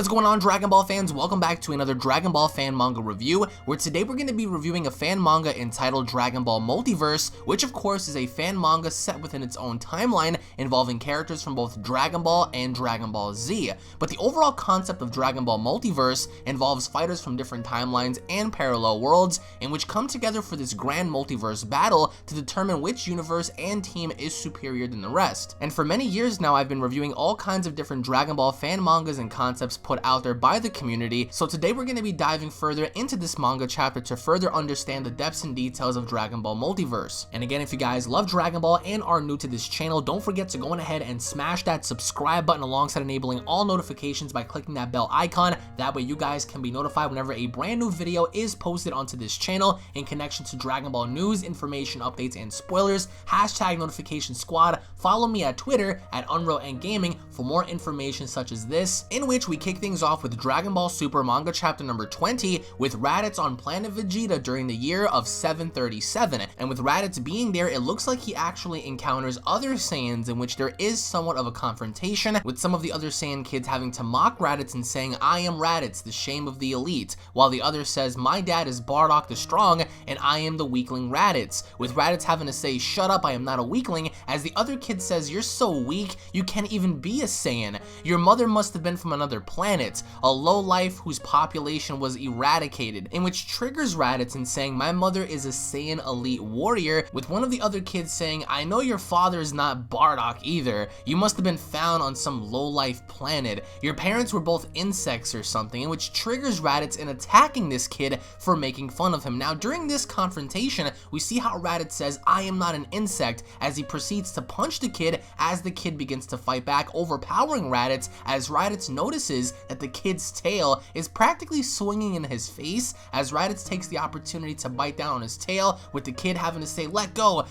What is going on, Dragon Ball fans? Welcome back to another Dragon Ball fan manga review, where today we're going to be reviewing a fan manga entitled Dragon Ball Multiverse, which of course is a fan manga set within its own timeline involving characters from both Dragon Ball and Dragon Ball Z. But the overall concept of Dragon Ball Multiverse involves fighters from different timelines and parallel worlds, in which come together for this grand multiverse battle to determine which universe and team is superior than the rest. And for many years now, I've been reviewing all kinds of different Dragon Ball fan mangas and concepts put out there by the community, so today we're going to be diving further into this manga chapter to further understand the depths and details of Dragon Ball Multiverse. And again, if you guys love Dragon Ball and are new to this channel, don't forget to go on ahead and smash that subscribe button alongside enabling all notifications by clicking that bell icon. That way you guys can be notified whenever a brand new video is posted onto this channel in connection to Dragon Ball news, information, updates, and spoilers. Hashtag notification squad. Follow me at Twitter at UnrealEntGaming for more information such as this, in which we kick things off with Dragon Ball Super manga chapter number 20 with Raditz on planet Vegeta during the year of 737. And with Raditz being there, it looks like he actually encounters other Saiyans, in which there is somewhat of a confrontation, with some of the other Saiyan kids having to mock Raditz and saying, "I am Raditz, the shame of the elite," while the other says, "My dad is Bardock the strong and I am the weakling Raditz," with Raditz having to say, "Shut up, I am not a weakling," as the other kid says, "You're so weak, you can't even be a Saiyan. Your mother must have been from another planet, a low-life whose population was eradicated," in which triggers Raditz in saying, "My mother is a Saiyan elite warrior," with one of the other kids saying, "I know your father is not Bardock either. You must have been found on some low-life planet. Your parents were both insects or something," in which triggers Raditz in attacking this kid for making fun of him. Now, during this confrontation, we see how Raditz says, "I am not an insect," as he proceeds to punch the kid as the kid begins to fight back, overpowering Raditz, as Raditz notices that the kid's tail is practically swinging in his face, as Raditz takes the opportunity to bite down on his tail, with the kid having to say, let go,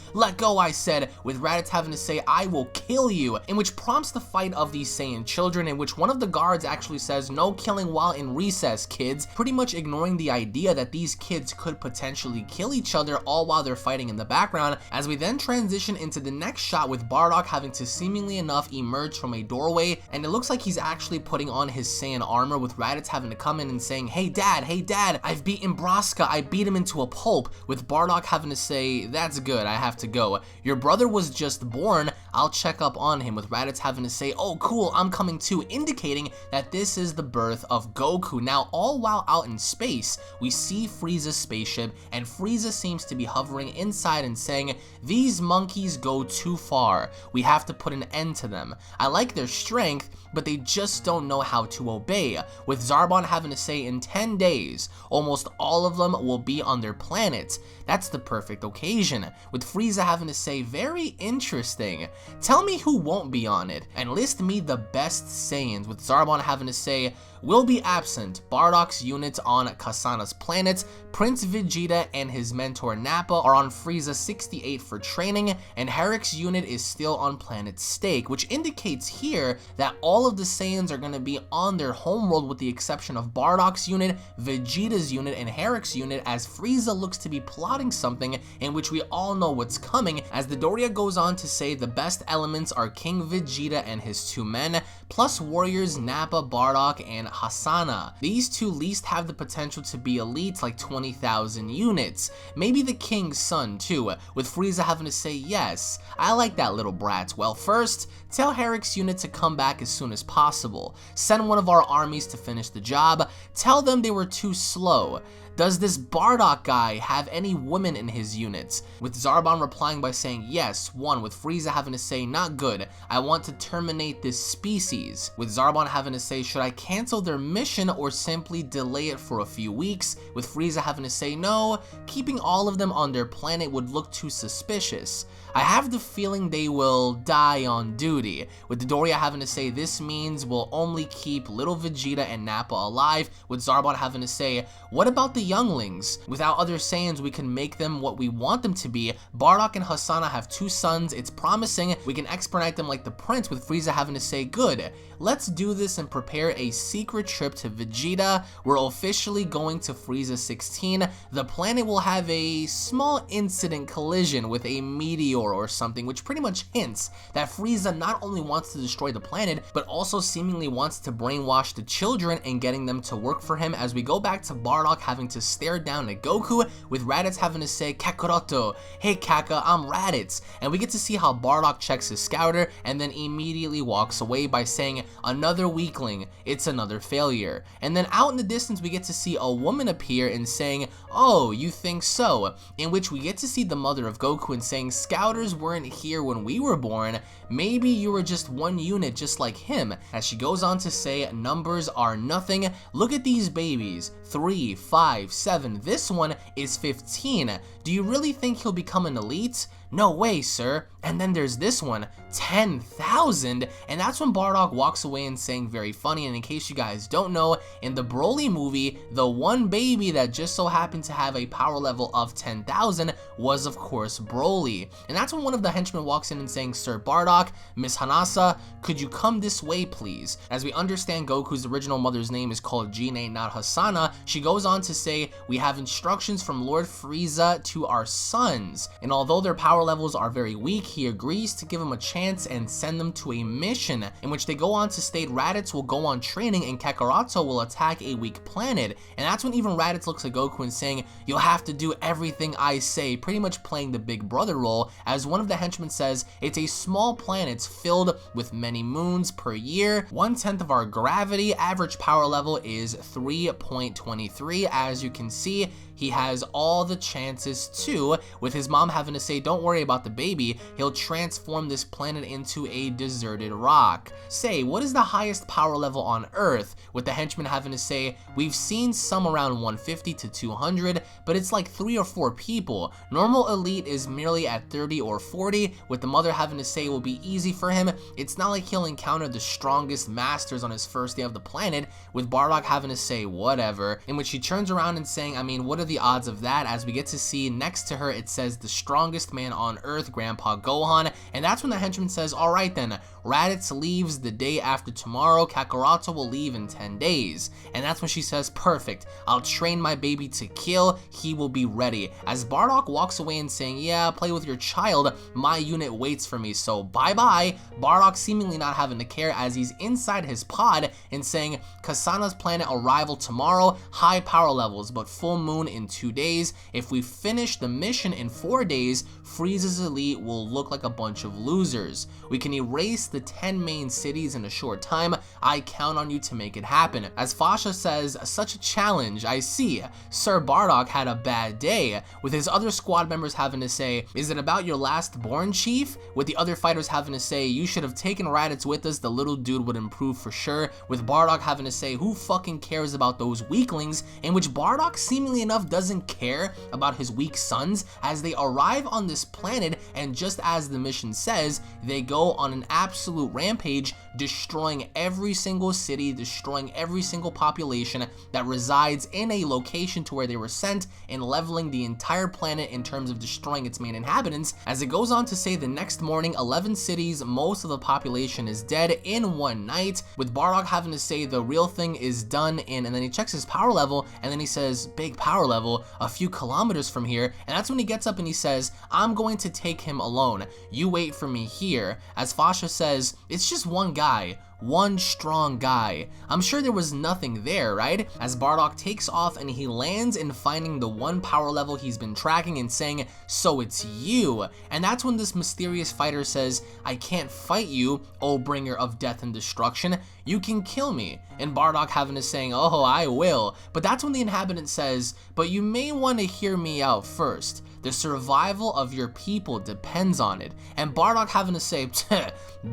I said," with Raditz having to say, "I will kill you," in which prompts the fight of these Saiyan children, in which one of the guards actually says, "No killing while in recess, kids," pretty much ignoring the idea that these kids could potentially kill each other all while they're fighting in the background, as we then transition into the next shot with Bardock having to seemingly enough emerge from a doorway, and it looks like he's actually putting on his Saiyan armor, with Raditz having to come in and saying, hey dad, I've beaten Braska, I beat him into a pulp," with Bardock having to say, "That's good, I have to go. Your brother was just born, I'll check up on him," with Raditz having to say, "Oh cool, I'm coming too," indicating that this is the birth of Goku. Now, all while out in space, we see Frieza's spaceship, and Frieza seems to be hovering inside and saying, "These monkeys go too far. We have to put an end to them. I like their strength, but they just don't know how to obey," with Zarbon having to say, "In 10 days, almost all of them will be on their planet. That's the perfect occasion," with Frieza having to say, "Very interesting. Tell me who won't be on it, and list me the best Saiyans," with Zarbon having to say, "Will be absent. Bardock's units on Kasana's planet, Prince Vegeta and his mentor Nappa are on Frieza 68 for training, and Herrick's unit is still on planet Stake," which indicates here that all of the Saiyans are going to be on their homeworld with the exception of Bardock's unit, Vegeta's unit, and Herrick's unit, as Frieza looks to be plotting something in which we all know what's coming, as the Doria goes on to say the best elements are King Vegeta and his 2 men, plus warriors Nappa, Bardock, and Hasana. These 2 least have the potential to be elites, like 20,000 units. Maybe the king's son too, with Frieza having to say, "Yes, I like that little brat. Well, first, tell Herrick's unit to come back as soon as possible. Send one of our armies to finish the job. Tell them they were too slow. Does this Bardock guy have any women in his units?" with Zarbon replying by saying, "Yes, one," with Frieza having to say, "Not good. I want to terminate this species," with Zarbon having to say, "Should I cancel their mission or simply delay it for a few weeks?" with Frieza having to say, "No, keeping all of them on their planet would look too suspicious. I have the feeling they will die on duty," with Dodoria having to say, "This means we'll only keep little Vegeta and Nappa alive," with Zarbon having to say, "What about the younglings? Without other Saiyans, we can make them what we want them to be. Bardock and Hasana have 2 sons, it's promising. We can expedite them like the prince," with Frieza having to say, "Good. Let's do this and prepare a secret trip to Vegeta. We're officially going to Frieza 16. The planet will have a small incident collision with a meteor Condor or something, which pretty much hints that Frieza not only wants to destroy the planet, but also seemingly wants to brainwash the children and getting them to work for him, as we go back to Bardock having to stare down at Goku, with Raditz having to say, Kakaroto, hey Kaka, I'm Raditz, and we get to see how Bardock checks his scouter and then immediately walks away by saying, another weakling, it's another failure. And then out in the distance we get to see a woman appear and saying, oh, you think so? In which we get to see the mother of Goku and saying, scouters weren't here when we were born, maybe you were just one unit just like him, as she goes on to say, numbers are nothing, look at these babies, 3, 5, 7, this one is 15, do you really think he'll become an elite? No way, sir. And then there's this one, 10,000, and that's when Bardock walks away and saying, very funny, and in case you guys don't know, in the Broly movie, the one baby that just so happened to have a power level of 10,000 was of course Broly. And that's when one of the henchmen walks in and saying, Sir Bardock, Miss Hanasa, could you come this way please? As we understand Goku's original mother's name is called Jine, not Hasana, she goes on to say, we have instructions from Lord Frieza to our sons, and although their power levels are very weak, he agrees to give them a chance and send them to a mission, in which they go on to state Raditz will go on training and Kakaroto will attack a weak planet. And that's when even Raditz looks at Goku and saying, you'll have to do everything I say, pretty much playing the big brother role, as one of the henchmen says, it's a small planet filled with many moons per year, 1/10 of our gravity, average power level is 3.23, as you can see, he has all the chances to, with his mom having to say, don't worry about the baby, he'll transform this planet into a deserted rock. Say, what is the highest power level on Earth? With the henchman having to say, we've seen some around 150 to 200, but it's like 3 or 4 people. Normal elite is merely at 30 or 40, with the mother having to say it will be easy for him. It's not like he'll encounter the strongest masters on his first day of the planet, with Bardock having to say whatever, in which she turns around and saying, I mean, what are the odds of that? As we get to see next to her it says the strongest man on Earth, Grandpa Gohan, and that's when the henchman says, alright then, Raditz leaves the day after tomorrow, Kakaroto will leave in 10 days. And that's when she says, perfect, I'll train my baby to kill, he will be ready. As Bardock walks away and saying, yeah, play with your child, my unit waits for me, so bye bye. Bardock seemingly not having to care as he's inside his pod and saying, Kasana's planet arrival tomorrow, high power levels, but full moon in 2 days. If we finish the mission in 4 days, Frieza's elite will look like a bunch of losers. We can erase the 10 main cities in a short time. I count on you to make it happen. As Fasha says, such a challenge, I see. Sir Bardock had a bad day, with his other squad members having to say, is it about your last born, chief? With the other fighters having to say, you should have taken Raditz with us, the little dude would improve for sure. With Bardock having to say, who fucking cares about those weaklings? In which Bardock seemingly enough doesn't care about his weak sons, as they arrive on this planet, and just as the mission says, they go on an absolute rampage, destroying every single city, destroying every single population that resides in a location to where they were sent, and leveling the entire planet in terms of destroying its main inhabitants. As it goes on to say, the next morning, 11 cities, most of the population is dead in one night, with Bardock having to say the real thing is done in, and then he checks his power level, and then he says, big power level, a few kilometers from here, and that's when he gets up and he says, I'm going to take him alone, you wait for me here. As Fasha says, it's just one guy, one strong guy. I'm sure there was nothing there, right? As Bardock takes off and he lands in finding the one power level he's been tracking and saying, so it's you. And that's when this mysterious fighter says, I can't fight you, O bringer of death and destruction, you can kill me. And Bardock having to saying, oh, I will. But that's when the inhabitant says, but you may want to hear me out first. The survival of your people depends on it. And Bardock having to say,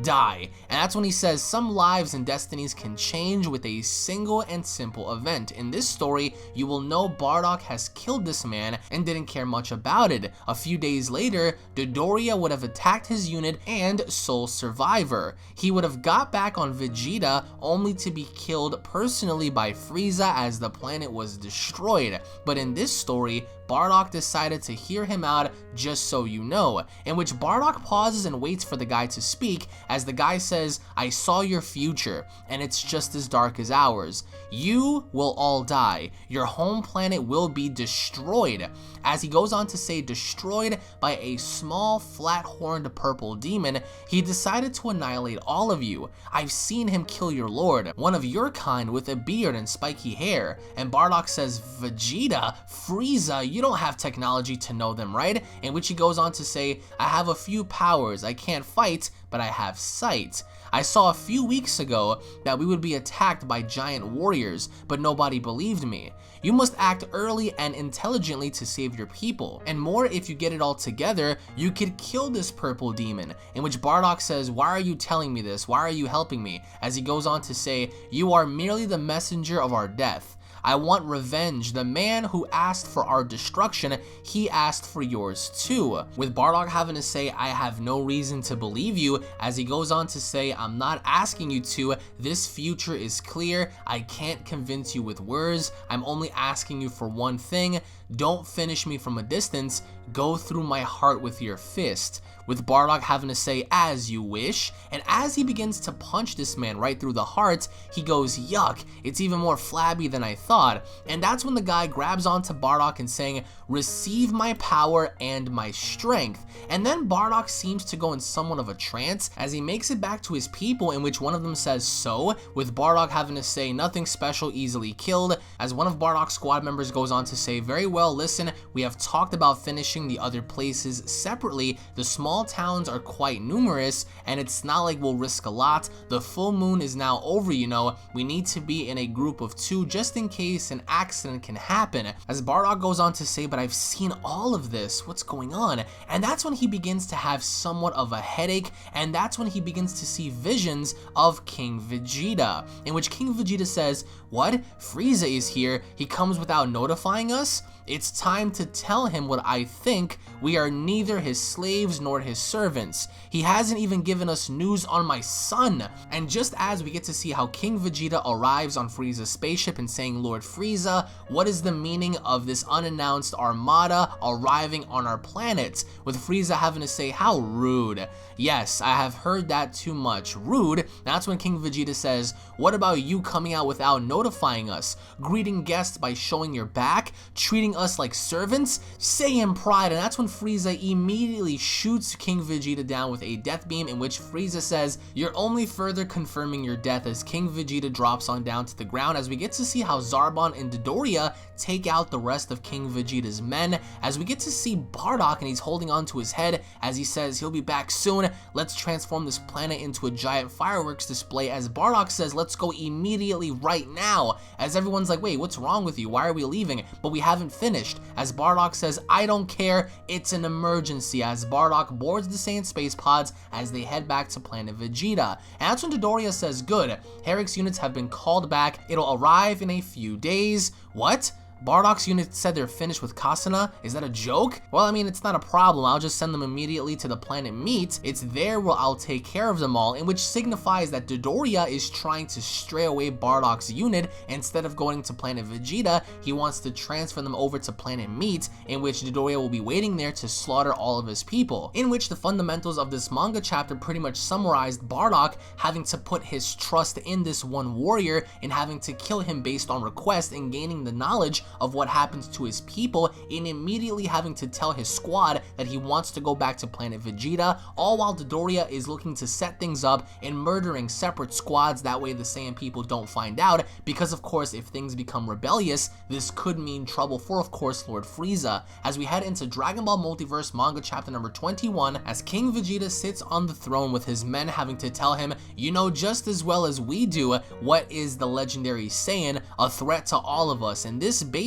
die. And that's when he says, some lives and destinies can change with a single and simple event. In this story, you will know Bardock has killed this man and didn't care much about it. A few days later, Dodoria would have attacked his unit and sole survivor. He would have got back on Vegeta only to be killed personally by Frieza as the planet was destroyed. But in this story, Bardock decided to hear him out, just so you know, in which Bardock pauses and waits for the guy to speak as the guy says, I saw your future, and it's just as dark as ours. You will all die. Your home planet will be destroyed. As he goes on to say destroyed by a small flat-horned purple demon, he decided to annihilate all of you. I've seen him kill your lord, one of your kind with a beard and spiky hair. And Bardock says, Vegeta, Frieza, you don't have technology to know them, right? In which he goes on to say, I have a few powers. I can't fight, but I have sight. I saw a few weeks ago that we would be attacked by giant warriors, but nobody believed me. You must act early and intelligently to save your people. And more, if you get it all together, you could kill this purple demon. In which Bardock says, why are you telling me this? Why are you helping me? As he goes on to say, you are merely the messenger of our death. I want revenge. The man who asked for our destruction, he asked for yours too. With Bardock having to say, I have no reason to believe you, as he goes on to say, I'm not asking you to, this future is clear, I can't convince you with words, I'm only asking you for one thing, don't finish me from a distance, go through my heart with your fist. With Bardock having to say, as you wish, and as he begins to punch this man right through the heart, he goes, yuck, it's even more flabby than I thought. And that's when the guy grabs onto Bardock and saying, receive my power and my strength. And then Bardock seems to go in somewhat of a trance as he makes it back to his people, in which one of them says so, with Bardock having to say, nothing special, easily killed, as one of Bardock's squad members goes on to say, very well, listen, we have talked about finishing the other places separately. The small towns are quite numerous, and it's not like we'll risk a lot. The full moon is now over, you know. We need to be in a group of 2 just in case an accident can happen. As Bardock goes on to say, but I've seen all of this, what's going on? And that's when he begins to have somewhat of a headache, and that's when he begins to see visions of King Vegeta, in which King Vegeta says, what? Frieza is here, he comes without notifying us? It's time to tell him what I think. We are neither his slaves nor his servants. He hasn't even given us news on my son. And just as we get to see how King Vegeta arrives on Frieza's spaceship and saying, Lord Frieza, what is the meaning of this unannounced armada arriving on our planet? With Frieza having to say, how rude. Yes, I have heard that too much. Rude. That's when King Vegeta says, what about you coming out without notifying us? Greeting guests by showing your back? Treating us like servants? Saiyan pride. And that's when Frieza immediately shoots King Vegeta down with a death beam, in which Frieza says, you're only further confirming your death, as King Vegeta drops on down to the ground, as we get to see how Zarbon and Dodoria take out the rest of King Vegeta's men, as we get to see Bardock and he's holding on to his head as he says he'll be back soon. Let's transform this planet into a giant fireworks display, as Bardock says let's go immediately right now, as everyone's like, wait, what's wrong with you? Why are we leaving? But we haven't finished, as Bardock says, I don't care, it's an emergency, as Bardock boards the Saiyan space pods as they head back to planet Vegeta. And that's when Dodoria says, good, Herrick's units have been called back, it'll arrive in a few days. What? Bardock's unit said they're finished with Kasana? Is that a joke? Well, I mean, it's not a problem. I'll just send them immediately to the planet Meat. It's there where I'll take care of them all, in which signifies that Dodoria is trying to stray away Bardock's unit. Instead of going to planet Vegeta, he wants to transfer them over to planet Meat, in which Dodoria will be waiting there to slaughter all of his people. In which the fundamentals of this manga chapter pretty much summarized Bardock having to put his trust in this one warrior and having to kill him based on request, and gaining the knowledge of what happens to his people, and immediately having to tell his squad that he wants to go back to planet Vegeta, all while Dodoria is looking to set things up and murdering separate squads, that way the Saiyan people don't find out, because of course if things become rebellious, this could mean trouble for of course Lord Frieza. As we head into Dragon Ball Multiverse manga chapter number 21, as King Vegeta sits on the throne with his men having to tell him, you know just as well as we do what is the legendary Saiyan, a threat to all of us, and this baby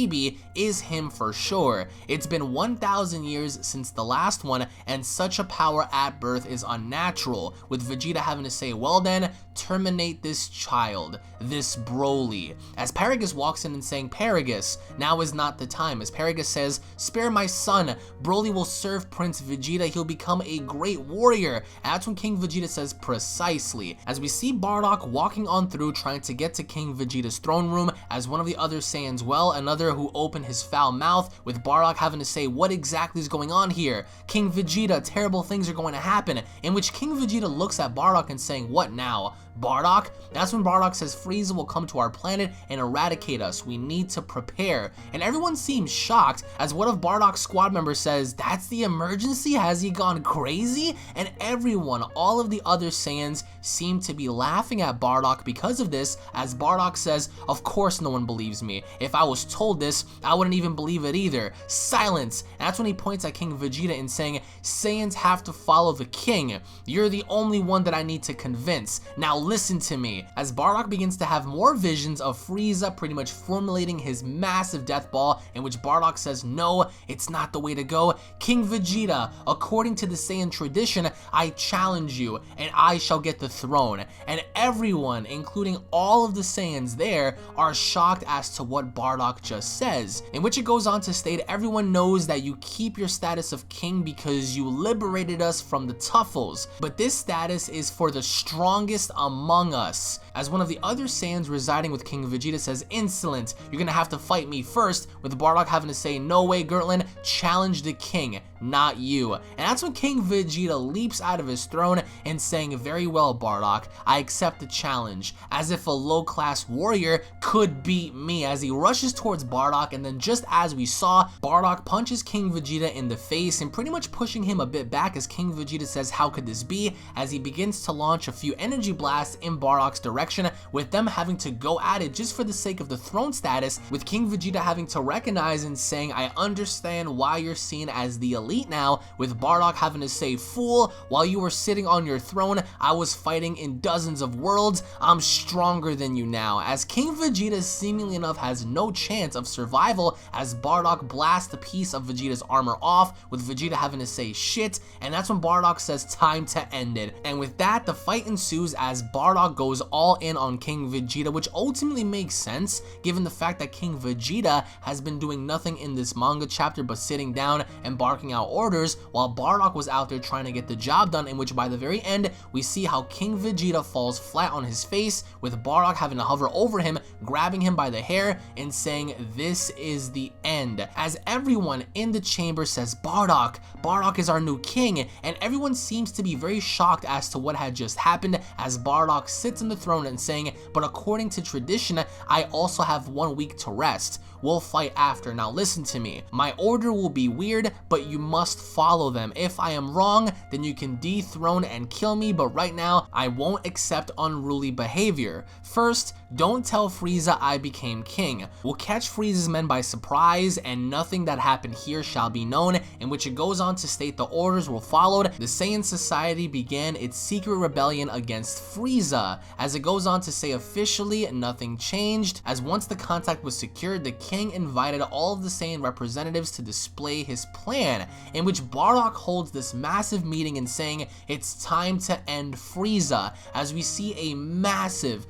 is him for sure. It's been 1,000 years since the last one, and such a power at birth is unnatural, with Vegeta having to say, well then, terminate this child, this Broly. As Paragus walks in and saying, Paragus, now is not the time. As Paragus says, spare my son, Broly will serve Prince Vegeta, he'll become a great warrior. And that's when King Vegeta says, precisely. As we see Bardock walking on through trying to get to King Vegeta's throne room, as one of the other Saiyans, well, another who opened his foul mouth, with Bardock having to say, what exactly is going on here? King Vegeta, terrible things are going to happen. In which King Vegeta looks at Bardock and saying, what now? Bardock? That's when Bardock says Frieza will come to our planet and eradicate us. We need to prepare. And everyone seems shocked as one of Bardock's squad members says, that's the emergency? Has he gone crazy? And everyone, all of the other Saiyans, seem to be laughing at Bardock because of this, as Bardock says, of course no one believes me. If I was told this, I wouldn't even believe it either. Silence. And that's when he points at King Vegeta and saying, Saiyans have to follow the king. You're the only one that I need to convince. Now listen to me. As Bardock begins to have more visions of Frieza pretty much formulating his massive death ball, in which Bardock says, no, it's not the way to go. King Vegeta, according to the Saiyan tradition, I challenge you and I shall get the throne. And everyone, including all of the Saiyans there, are shocked as to what Bardock just says, in which it goes on to state, everyone knows that you keep your status of king because you liberated us from the Tuffles, but this status is for the strongest among us. As one of the other Saiyans residing with King Vegeta says, insolent, you're gonna have to fight me first, with Bardock having to say, no way Gertlin, challenge the king, not you. And that's when King Vegeta leaps out of his throne and saying, very well Bardock, I accept the challenge, as if a low-class warrior could beat me, as he rushes towards Bardock, and then just as we saw, Bardock punches King Vegeta in the face and pretty much pushing him a bit back, as King Vegeta says, how could this be, as he begins to launch a few energy blasts in Bardock's direction, with them having to go at it just for the sake of the throne status, with King Vegeta having to recognize and saying, I understand why you're seen as the elite now, with Bardock having to say, fool, while you were sitting on your throne, I was fighting in dozens of worlds, I'm stronger than you now, as King Vegeta seemingly enough has no chance of survival, as Bardock blasts a piece of Vegeta's armor off, with Vegeta having to say shit, and that's when Bardock says time to end it. And with that, the fight ensues as Bardock goes all in on King Vegeta, which ultimately makes sense given the fact that King Vegeta has been doing nothing in this manga chapter but sitting down and barking out orders, while Bardock was out there trying to get the job done, in which by the very end we see how King Vegeta falls flat on his face, with Bardock having to hover over him, grabbing him by the hair and saying, this is the end, as everyone in the chamber says, Bardock is our new king, and everyone seems to be very shocked as to what had just happened, as Bardock sits on the throne and saying, but according to tradition, I also have 1 week to rest. We'll fight after. Now listen to me. My order will be weird, but you must follow them. If I am wrong, then you can dethrone and kill me, but right now, I won't accept unruly behavior. First, don't tell Frieza I became king. We'll catch Frieza's men by surprise, and nothing that happened here shall be known, in which it goes on to state the orders were followed. The Saiyan Society began its secret rebellion against Frieza, as it goes on to say officially nothing changed, as once the contact was secured, the king invited all of the Saiyan representatives to display his plan, in which Bardock holds this massive meeting and saying it's time to end Frieza, as we see a massive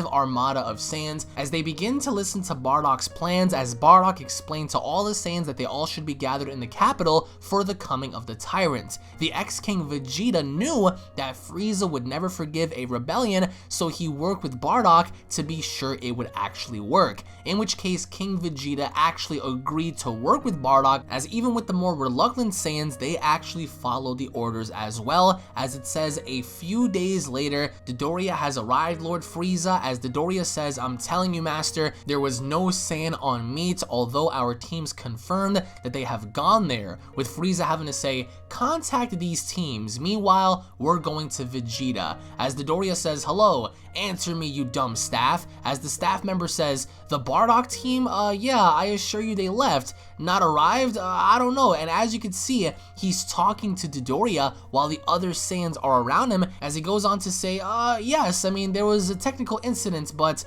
armada of Saiyans as they begin to listen to Bardock's plans, as Bardock explained to all the Saiyans that they all should be gathered in the capital for the coming of the tyrant. The ex-king Vegeta knew that Frieza would never forgive a rebellion, so he worked with Bardock to be sure it would actually work, in which case King Vegeta actually agreed to work with Bardock, as even with the more reluctant Saiyans, they actually followed the orders as well, as it says a few days later, Dodoria has arrived, Lord Frieza, as Dodoria says, I'm telling you master, there was no Saiyan on meat, although our teams confirmed that they have gone there, with Frieza having to say, contact these teams, meanwhile, we're going to Vegeta, as Dodoria says, hello, answer me you dumb staff, as the staff member says, the Bardock team, yeah, I assure you they left, not arrived, I don't know, and as you can see, he's talking to Dodoria while the other Saiyans are around him, as he goes on to say, yes, I mean, there was a technical incident, but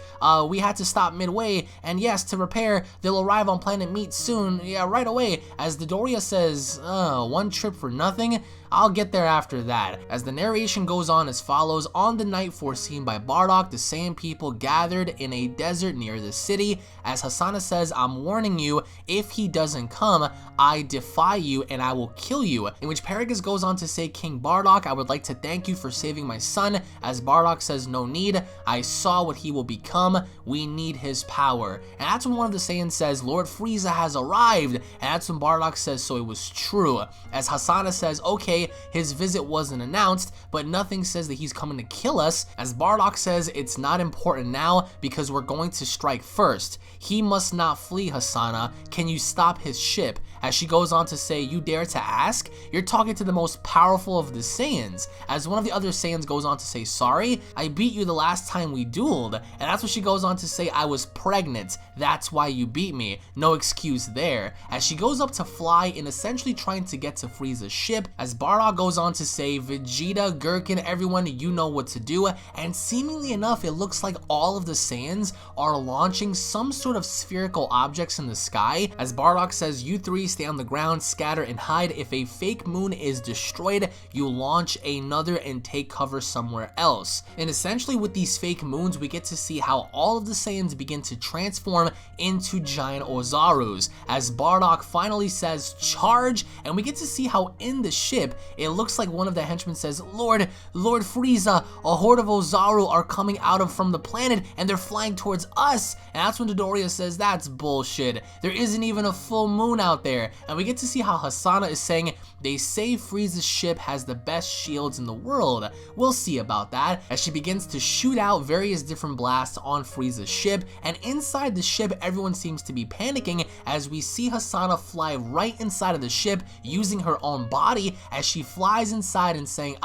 we had to stop midway, and yes, to repair, they'll arrive on planet Meat soon, yeah, right away, as Dodoria says, one trip for nothing, I'll get there after that. As the narration goes on as follows: on the night foreseen by Bardock, the Saiyan people gathered in a desert near the city. As Hasana says, I'm warning you, if he doesn't come, I defy you and I will kill you. In which Paragus goes on to say, King Bardock, I would like to thank you for saving my son. As Bardock says, no need, I saw what he will become, we need his power. And that's when one of the Saiyans says, Lord Frieza has arrived. And that's when Bardock says, so it was true. As Hasana says, okay, his visit wasn't announced, but nothing says that he's coming to kill us. As Bardock says, it's not important now because we're going to strike first. He must not flee, Hasana. Can you stop his ship? As she goes on to say, you dare to ask? You're talking to the most powerful of the Saiyans. As one of the other Saiyans goes on to say, sorry, I beat you the last time we dueled. And that's what she goes on to say, I was pregnant. That's why you beat me. No excuse there. As she goes up to fly in essentially trying to get to Frieza's ship. As Bardock goes on to say, Vegeta, Gherkin, everyone, you know what to do. And seemingly enough, it looks like all of the Saiyans are launching some sort of spherical objects in the sky. As Bardock says, you three stay on the ground, scatter and hide. If a fake moon is destroyed, you launch another and take cover somewhere else. And essentially with these fake moons, we get to see how all of the Saiyans begin to transform into giant Oozarus. As Bardock finally says, charge, and we get to see how in the ship, it looks like one of the henchmen says, Lord Frieza, a horde of Oozaru are coming out from the planet and they're flying towards us. And that's when Dodoria says, that's bullshit. There isn't even a full moon out there. And we get to see how Hasana is saying, they say Frieza's ship has the best shields in the world. We'll see about that. As she begins to shoot out various different blasts on Frieza's ship, and inside the ship everyone seems to be panicking as we see Hasana fly right inside of the ship using her own body as she flies inside and saying,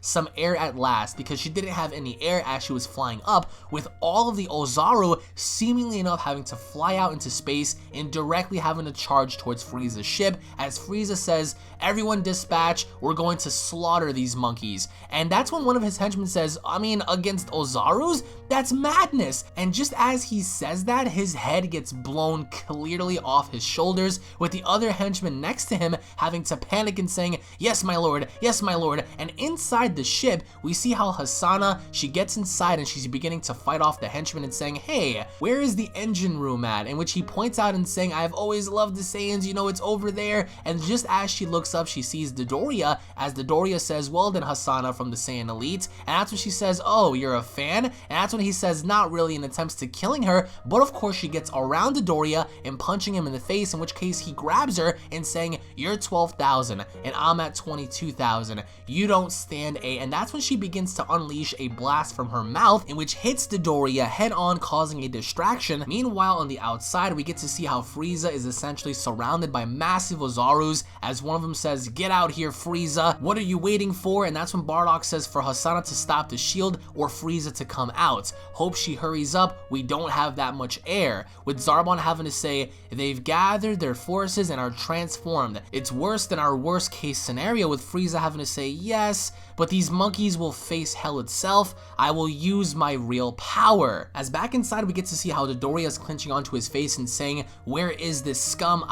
some air at last, because she didn't have any air as she was flying up, with all of the Oozaru seemingly enough having to fly out into space and directly having to charge towards Frieza's ship. As Frieza says, everyone dispatch, we're going to slaughter these monkeys. And that's when one of his henchmen says, I mean, against Oozarus? That's madness. And just as he says that, his head gets blown clearly off his shoulders, with the other henchman next to him having to panic and saying, yes my lord, yes my lord. And inside the ship, we see how Hasana, she gets inside and she's beginning to fight off the henchman and saying, hey, where is the engine room at? In which he points out and saying, I've always loved the Saiyans, you know, it's over there. And just as she looks up, she sees Dodoria, as Dodoria says, well then Hasana from the Saiyan Elite. And that's when she says, oh, you're a fan? And that's when he says, not really, in attempts to killing her, but of course she gets around Dodoria and punching him in the face, in which case he grabs her and saying, you're 12,000 and I'm at 22,000. You don't stand a, and that's when she begins to unleash a blast from her mouth, in which hits Dodoria head on, causing a distraction. Meanwhile, on the outside, we get to see how Frieza is essentially surrounded by massive Oozarus, as one of them says, get out here, Frieza, what are you waiting for? And that's when Bardock says for Hasana to stop the shield or Frieza to come out. Hope she hurries up, we don't have that much air. With Zarbon having to say, they've gathered their forces and are transformed. It's worse than our worst case scenario, with Frieza having to say, yes, but these monkeys will face hell itself. I will use my real power. As back inside, we get to see how Dodoria is clenching onto his face and saying, where is this scum?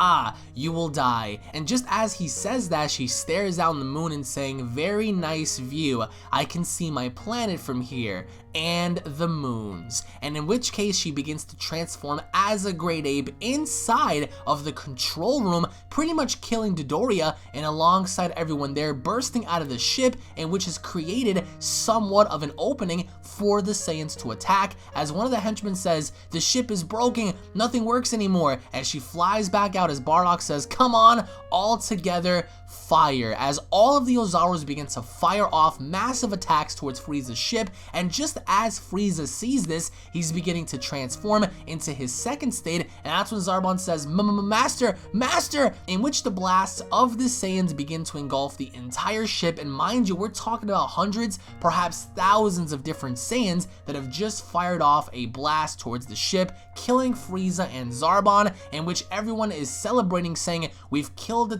You will die. And just as he says that, she stares out on the moon and saying, very nice view. I can see my planet from here and the moons. And in which case she begins to transform as a great ape inside of the control room, pretty much killing Dodoria, and alongside everyone there bursting out of the ship, in which has created somewhat of an opening for the Saiyans to attack, as one of the henchmen says, the ship is broken, nothing works anymore, as she flies back out as Bardock says, come on, all together, fire, as all of the Oozarus begin to fire off massive attacks towards Frieza's ship. And just as Frieza sees this, he's beginning to transform into his second state, and that's when Zarbon says, master, in which the blasts of the Saiyans begin to engulf the entire ship. And mind you, we're talking about hundreds, perhaps thousands of different Saiyans that have just fired off a blast towards the ship, killing Frieza and Zarbon, in which everyone is celebrating, saying, we've killed the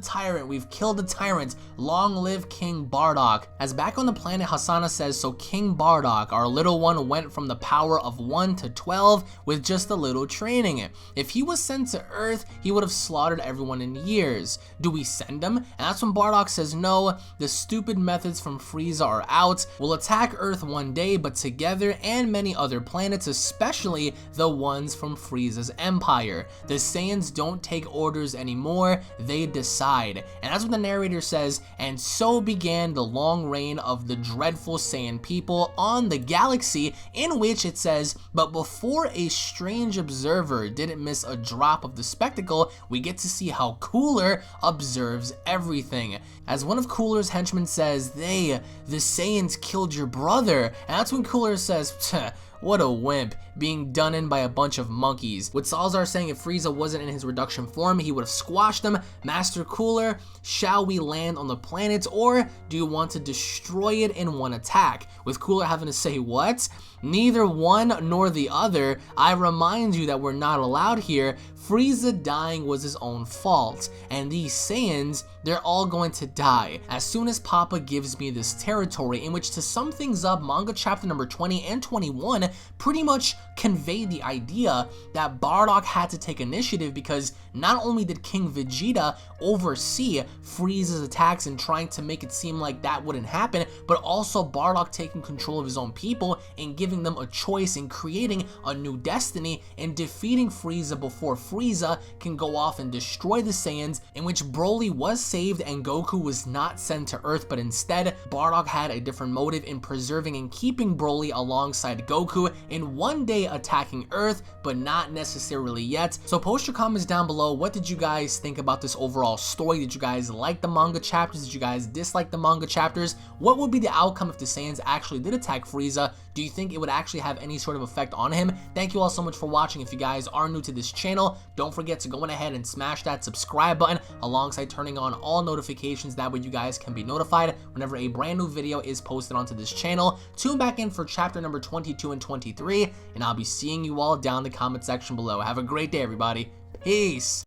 tyrant, long live King Bardock. As back on the planet, Hasana says, so King Bardock, our little little one went from the power of 1 to 12 with just a little training. If he was sent to Earth, he would have slaughtered everyone in years. Do we send him? And that's when Bardock says no, the stupid methods from Frieza are out. We'll attack Earth one day, but together, and many other planets, especially the ones from Frieza's empire. The Saiyans don't take orders anymore, they decide. And that's what the narrator says, and so began the long reign of the dreadful Saiyan people on the galaxy, in which it says, but before a strange observer didn't miss a drop of the spectacle, we get to see how Cooler observes everything. As one of Cooler's henchmen says, the Saiyans killed your brother, and that's when Cooler says, what a wimp, being done in by a bunch of monkeys. With Salazar saying if Frieza wasn't in his reduction form, he would have squashed him. Master Cooler, shall we land on the planet, or do you want to destroy it in one attack? With Cooler having to say what? Neither one nor the other. I remind you that we're not allowed here. Frieza dying was his own fault, and these Saiyans, they're all going to die. As soon as Papa gives me this territory, in which to sum things up, manga chapter number 20 and 21 pretty much conveyed the idea that Bardock had to take initiative, because not only did King Vegeta oversee Frieza's attacks and trying to make it seem like that wouldn't happen, but also Bardock taking control of his own people and giving them a choice and creating a new destiny and defeating Frieza before Frieza can go off and destroy the Saiyans, in which Broly was saved and Goku was not sent to Earth, but instead Bardock had a different motive in preserving and keeping Broly alongside Goku in one day attacking Earth, but not necessarily yet. So post your comments down below. What did you guys think about this overall story? Did you guys like the manga chapters? Did you guys dislike the manga chapters? What would be the outcome if the Saiyans actually did attack Frieza? Do you think it would actually have any sort of effect on him? Thank you all so much for watching. If you guys are new to this channel, don't forget to go ahead and smash that subscribe button alongside turning on all notifications. That way you guys can be notified whenever a brand new video is posted onto this channel. Tune back in for chapter number 22 and 23, and I'll be seeing you all down in the comment section below. Have a great day, everybody. Peace.